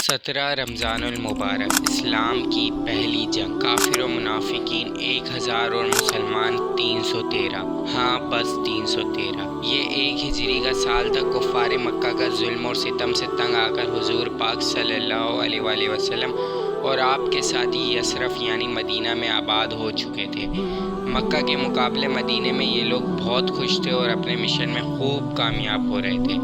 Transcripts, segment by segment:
17 رمضان المبارک اسلام کی پہلی جنگ، کافر و منافقین 1000 اور مسلمان 313۔ ہاں بس 313۔ یہ ایک ہجری کا سال تھا۔ کفار مکہ کا ظلم اور ستم سے تنگ آ کر حضور پاک صلی اللہ علیہ وآلہ وسلم اور آپ کے ساتھی یثرب یعنی مدینہ میں آباد ہو چکے تھے۔ مکہ کے مقابلے مدینہ میں یہ لوگ بہت خوش تھے اور اپنے مشن میں خوب کامیاب ہو رہے تھے۔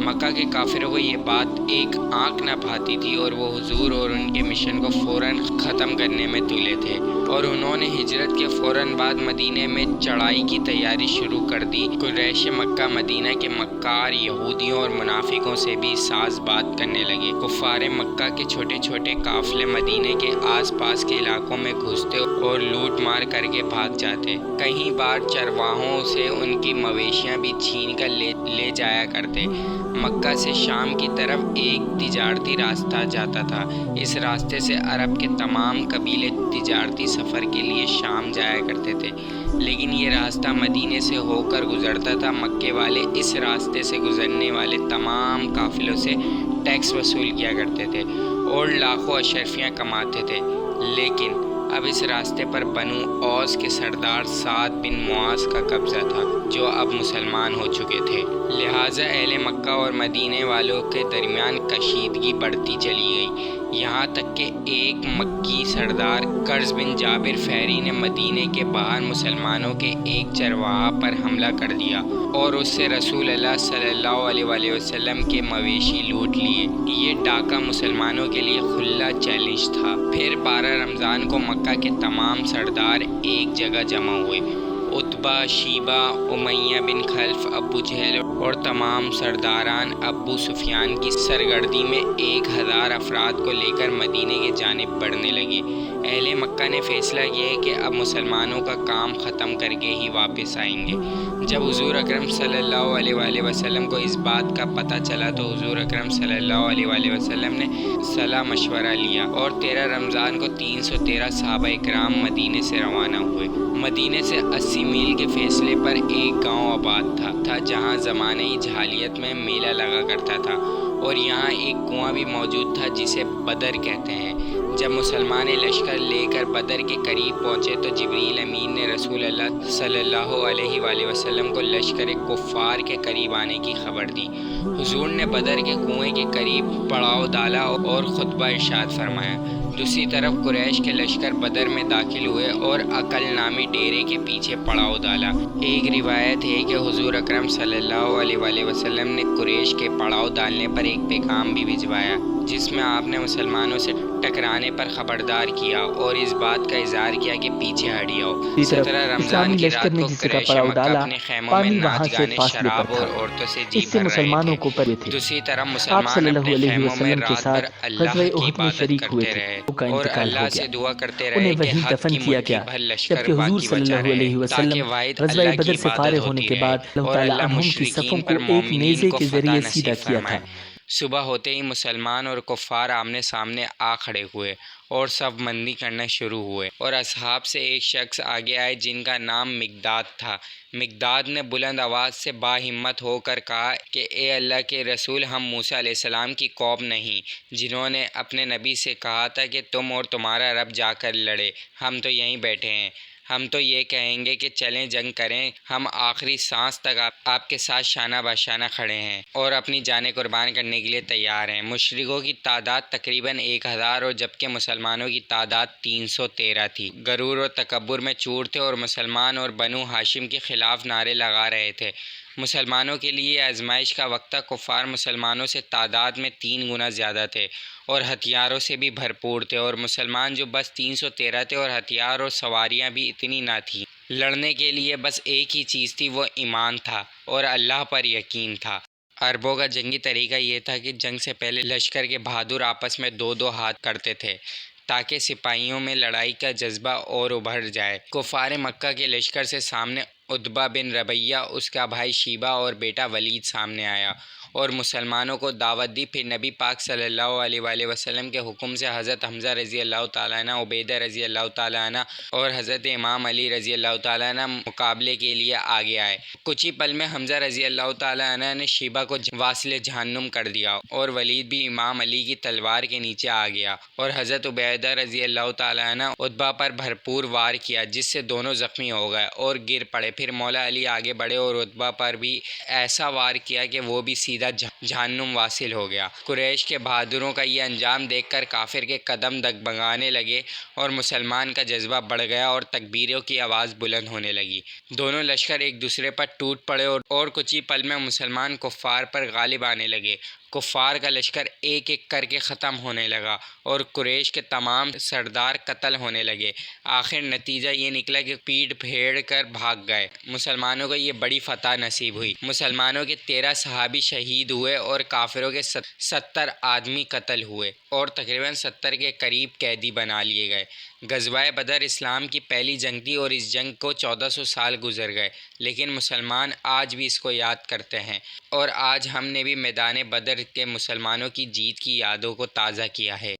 مکہ کے کافروں کو یہ بات ایک آنکھ نہ بھاتی تھی اور وہ حضور اور ان کے مشن کو فوراً ختم کرنے میں تلے تھے، اور انہوں نے ہجرت کے فوراً بعد مدینہ میں چڑھائی کی تیاری شروع کر دی۔ قریش مکہ مدینہ کے مکار یہودیوں اور منافقوں سے بھی ساز بات کرنے لگے۔ کفار مکہ کے چھوٹے چھوٹے قافلے مدینہ کے آس پاس کے علاقوں میں گھستے اور لوٹ مار کر کے بھاگ جاتے۔ کئی بار چرواہوں سے ان کی مویشیاں بھی چھین کر لے جایا کرتے۔ مکہ سے شام کی طرف ایک تجارتی راستہ جاتا تھا۔ اس راستے سے عرب کے تمام قبیلے تجارتی سفر کے لیے شام جایا کرتے تھے، لیکن یہ راستہ مدینے سے ہو کر گزرتا تھا۔ مکے والے اس راستے سے گزرنے والے تمام قافلوں سے ٹیکس وصول کیا کرتے تھے اور لاکھوں اشرفیاں کماتے تھے، لیکن اب اس راستے پر بنو اوس کے سردار سعد بن معاذ کا قبضہ تھا، جو اب مسلمان ہو چکے تھے۔ لہٰذا اہل مکہ اور مدینے والوں کے درمیان کشیدگی بڑھتی چلی گئی، یہاں تک کہ ایک مکی سردار قرظ بن جابر فہری نے مدینے کے باہر مسلمانوں کے ایک چرواہا پر حملہ کر دیا اور اس سے رسول اللہ صلی اللہ علیہ وآلہ وسلم کے مویشی لوٹ لیے۔ یہ ڈاکہ مسلمانوں کے لیے کھلا چیلنج تھا۔ پھر 12 رمضان کو مکہ کے تمام سردار ایک جگہ جمع ہوئے۔ عتبہ، شیبہ، امیہ بن خلف، ابو جہل اور تمام سرداران ابو سفیان کی سرگردی میں 1000 افراد کو لے کر مدینے کی جانب بڑھنے لگے۔ اہل مکہ نے فیصلہ کیا کہ اب مسلمانوں کا کام ختم کر کے ہی واپس آئیں گے۔ جب حضور اکرم صلی اللہ علیہ وآلہ وسلم کو اس بات کا پتہ چلا تو حضور اکرم صلی اللہ علیہ وآلہ وسلم نے صلاح مشورہ لیا اور 13 رمضان کو 313 صحابہ کرام مدینے سے روانہ ہوئے۔ مدینے سے 80 میل کے فاصلے پر ایک گاؤں آباد تھا جہاں زمانۂ جاہلیت میں میلہ لگا کرتا تھا، اور یہاں ایک کنواں بھی موجود تھا جسے بدر کہتے ہیں۔ جب مسلمان لشکر لے کر بدر کے قریب پہنچے تو جبریل امین نے رسول اللہ صلی اللہ علیہ وآلہ وسلم کو لشکر کفار کے قریب آنے کی خبر دی۔ حضور نے بدر کے کنویں کے قریب پڑاؤ ڈالا اور خطبہ ارشاد فرمایا۔ دوسری طرف قریش کے لشکر بدر میں داخل ہوئے اور عقل نامی ڈیرے کے پیچھے پڑاؤ ڈالا۔ ایک روایت ہے کہ حضور اکرم صلی اللہ علیہ وآلہ وسلم نے قریش کے پڑاؤ ڈالنے پر ایک پیغام بھی بھجوایا، جس میں آپ نے مسلمانوں سے ٹکرانے پر خبردار کیا اور اس بات کا اظہار کیا کہ پیچھے ہٹ جاؤ۔ 17 رمضان کی رات کو قریش مکہ اپنے خیموں میں ناچ گانے، شراب اور عورتوں سے جی بھر رہے تھے۔ دوسری طرف مسلمان اپنے خیموں میں رات بھر اللہ کی عبادت کرتے رہے اور اللہ سے دعا کرتے رہے کہ حق کی مٹھی بھر لشکر باقی بچا رہے، تاکہ واحد اللہ کی عبادت ہوتی رہے اور اللہ مشرکین پر مومنین کو فتح نصیب فرمائے۔ صبح ہوتے ہی مسلمان اور کفار آمنے سامنے آ کھڑے ہوئے اور صف بندی کرنا شروع ہوئے، اور اصحاب سے ایک شخص آگے آئے جن کا نام مقداد تھا۔ مقداد نے بلند آواز سے باہمت ہو کر کہا کہ اے اللہ کے رسول، ہم موسیٰ علیہ السلام کی قوم نہیں جنہوں نے اپنے نبی سے کہا تھا کہ تم اور تمہارا رب جا کر لڑے، ہم تو یہیں بیٹھے ہیں۔ ہم تو یہ کہیں گے کہ چلیں جنگ کریں، ہم آخری سانس تک آپ کے ساتھ شانہ بشانہ کھڑے ہیں اور اپنی جانیں قربان کرنے کے لیے تیار ہیں۔ مشرکوں کی تعداد تقریباً 1000 اور جبکہ مسلمانوں کی تعداد 313 تھی۔ غرور و تکبر میں چور تھے اور مسلمان اور بنو ہاشم کے خلاف نعرے لگا رہے تھے۔ مسلمانوں کے لیے آزمائش کا وقت تھا۔ کفار مسلمانوں سے تعداد میں 3 گنا زیادہ تھے اور ہتھیاروں سے بھی بھرپور تھے، اور مسلمان جو بس 313 تھے اور ہتھیار اور سواریاں بھی اتنی نہ تھیں۔ لڑنے کے لیے بس ایک ہی چیز تھی، وہ ایمان تھا اور اللہ پر یقین تھا۔ عربوں کا جنگی طریقہ یہ تھا کہ جنگ سے پہلے لشکر کے بہادر آپس میں 2 ہاتھ کرتے تھے تاکہ سپاہیوں میں لڑائی کا جذبہ اور ابھر جائے۔ کفار مکہ کے لشکر سے سامنے عتبہ بن ربیعہ، اس کا بھائی شیبہ اور بیٹا ولید سامنے آیا اور مسلمانوں کو دعوت دی۔ پھر نبی پاک صلی اللہ علیہ وآلہ وسلم کے حکم سے حضرت حمزہ رضی اللہ تعالیٰ عنہ، عبیدہ رضی اللہ تعالیٰ عنہ اور حضرت امام علی رضی اللہ تعالیٰ عنہ مقابلے کے لیے آگے آئے۔ کچھ ہی پل میں حمزہ رضی اللہ تعالیٰ عنہ نے شیبہ کو واصل جہنم کر دیا اور ولید بھی امام علی کی تلوار کے نیچے آ گیا، اور حضرت عبیدہ رضی اللہ تعالیٰ عنہ عتبہ پر بھرپور وار کیا جس سے دونوں زخمی ہو گئے اور گر پڑے۔ پھر مولا علی آگے بڑھے اور عتبہ پر بھی ایسا وار کیا کہ وہ بھی سیدھا جہنم واصل ہو گیا۔ قریش کے بہادروں کا یہ انجام دیکھ کر کافر کے قدم ڈگمگانے لگے اور مسلمان کا جذبہ بڑھ گیا اور تکبیروں کی آواز بلند ہونے لگی۔ دونوں لشکر ایک دوسرے پر ٹوٹ پڑے اور کچھ ہی پل میں مسلمان کفار پر غالب آنے لگے۔ کفار کا لشکر ایک ایک کر کے ختم ہونے لگا اور قریش کے تمام سردار قتل ہونے لگے۔ آخر نتیجہ یہ نکلا کہ پیٹ پھیر کر بھاگ گئے۔ مسلمانوں کو یہ بڑی فتح نصیب ہوئی۔ مسلمانوں کے 13 صحابی شہید ہوئے اور کافروں کے 70 آدمی قتل ہوئے اور تقریباً 70 کے قریب قیدی بنا لیے گئے۔ غزوہ بدر اسلام کی پہلی جنگ تھی اور اس جنگ کو 1400 سال گزر گئے، لیکن مسلمان آج بھی اس کو یاد کرتے ہیں، اور آج ہم نے بھی میدان بدر کے مسلمانوں کی جیت کی یادوں کو تازہ کیا ہے۔